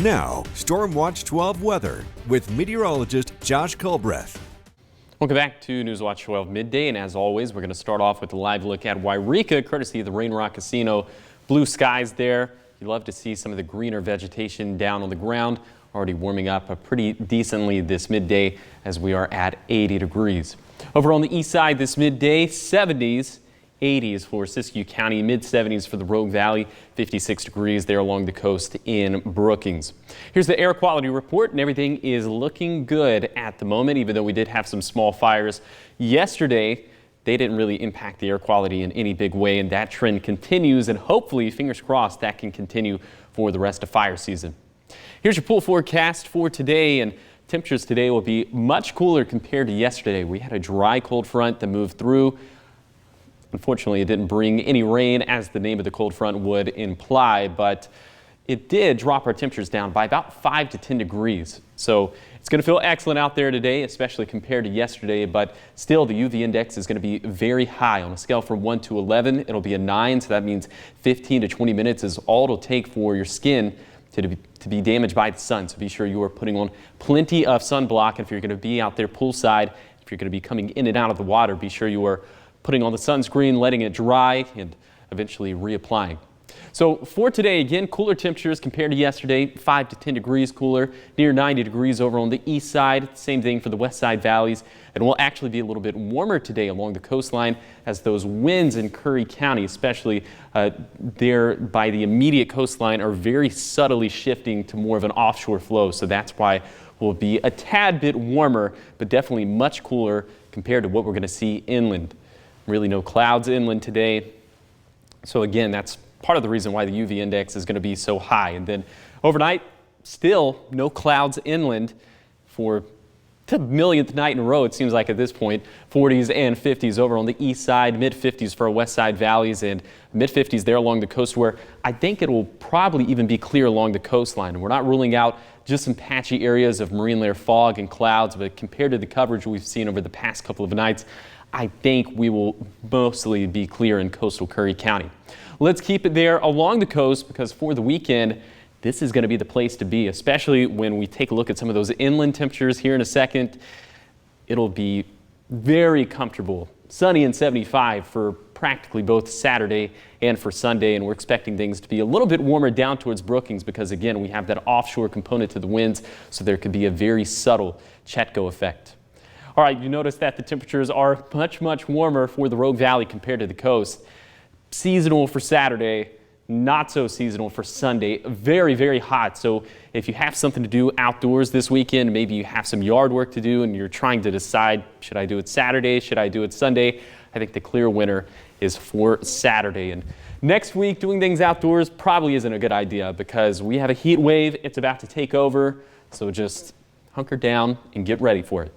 Now, Storm Watch 12 weather with meteorologist Josh Culbreth. Welcome back to News Watch 12 midday, and as always, we're going to start off with a live look at Yreka, courtesy of the Rain Rock Casino. Blue skies there. You'd love to see some of the greener vegetation down on the ground. Already warming up pretty decently this midday as we are at 80 degrees. Over on the east side this midday, 70s. 80s for Siskiyou County, mid-70s for the Rogue Valley, 56 degrees there along the coast in Brookings. Here's the air quality report, and everything is looking good at the moment, even though we did have some small fires yesterday. They didn't really impact the air quality in any big way, and that trend continues, and hopefully, fingers crossed, that can continue for the rest of fire season. Here's your pool forecast for today, and temperatures today will be much cooler compared to yesterday. We had a dry cold front that moved through. Unfortunately, it didn't bring any rain, as the name of the cold front would imply, but it did drop our temperatures down by about 5 to 10 degrees. So it's going to feel excellent out there today, especially compared to yesterday, but still the UV index is going to be very high. On a scale from 1 to 11, it'll be a 9, so that means 15 to 20 minutes is all it'll take for your skin to be damaged by the sun. So be sure you are putting on plenty of sunblock, and if you're going to be out there poolside, if you're going to be coming in and out of the water, be sure you are putting on the sunscreen, letting it dry, and eventually reapplying. So for today, again, cooler temperatures compared to yesterday, 5 to 10 degrees cooler, near 90 degrees over on the east side. Same thing for the west side valleys. And will actually be a little bit warmer today along the coastline as those winds in Curry County, especially there by the immediate coastline, are very subtly shifting to more of an offshore flow. So that's why we'll be a tad bit warmer, but definitely much cooler compared to what we're going to see inland. Really no clouds inland today. So again, that's part of the reason why the UV index is going to be so high. And then overnight, still no clouds inland for the millionth night in a row, it seems like at this point. 40s and 50s over on the east side, mid-50s for our west side valleys, and mid-50s there along the coast, where I think it will probably even be clear along the coastline. We're not ruling out just some patchy areas of marine layer fog and clouds, but compared to the coverage we've seen over the past couple of nights, I think we will mostly be clear in coastal Curry County. Let's keep it there along the coast, because for the weekend, this is going to be the place to be, especially when we take a look at some of those inland temperatures here in a second. It'll be very comfortable, sunny and 75 for practically both Saturday and for Sunday, and we're expecting things to be a little bit warmer down towards Brookings because, again, we have that offshore component to the winds, so there could be a very subtle Chetco effect. All right, you notice that the temperatures are much, much warmer for the Rogue Valley compared to the coast. Seasonal for Saturday, not so seasonal for Sunday. Very, very hot. So if you have something to do outdoors this weekend, maybe you have some yard work to do and you're trying to decide, should I do it Saturday? Should I do it Sunday? I think the clear winner is for Saturday. And next week, doing things outdoors probably isn't a good idea because we have a heat wave. It's about to take over. So just hunker down and get ready for it.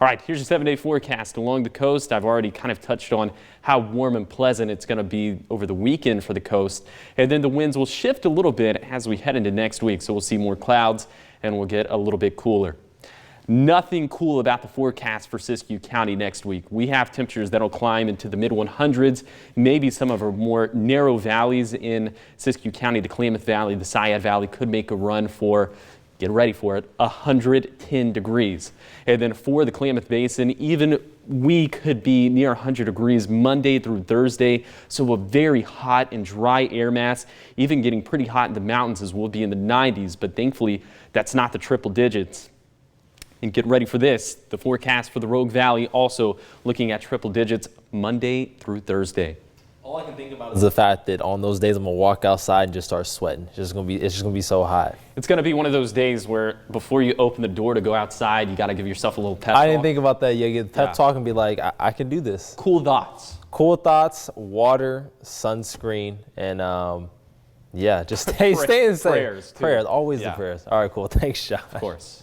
All right, here's your 7-day forecast along the coast. I've already kind of touched on how warm and pleasant it's going to be over the weekend for the coast. And then the winds will shift a little bit as we head into next week. So we'll see more clouds and we'll get a little bit cooler. Nothing cool about the forecast for Siskiyou County next week. We have temperatures that'll climb into the mid-100s. Maybe some of our more narrow valleys in Siskiyou County, the Klamath Valley, the Sayad Valley, could make a run for, get ready for it, 110 degrees. And then for the Klamath Basin, even we could be near 100 degrees Monday through Thursday. So a very hot and dry air mass, even getting pretty hot in the mountains as we'll be in the 90s. But thankfully, that's not the triple digits. And get ready for this. The forecast for the Rogue Valley also looking at triple digits Monday through Thursday. All I can think about is the fact that on those days I'm gonna walk outside and just start sweating. It's just gonna be so hot. It's gonna be one of those days where before you open the door to go outside, you gotta give yourself a little pep talk. I didn't think about that. You get pep talk and be like, I can do this. Cool thoughts. Cool thoughts, water, sunscreen, and yeah, just stay inside. Prayers. Prayers, always the prayers. All right, cool. Thanks, Josh. Of course.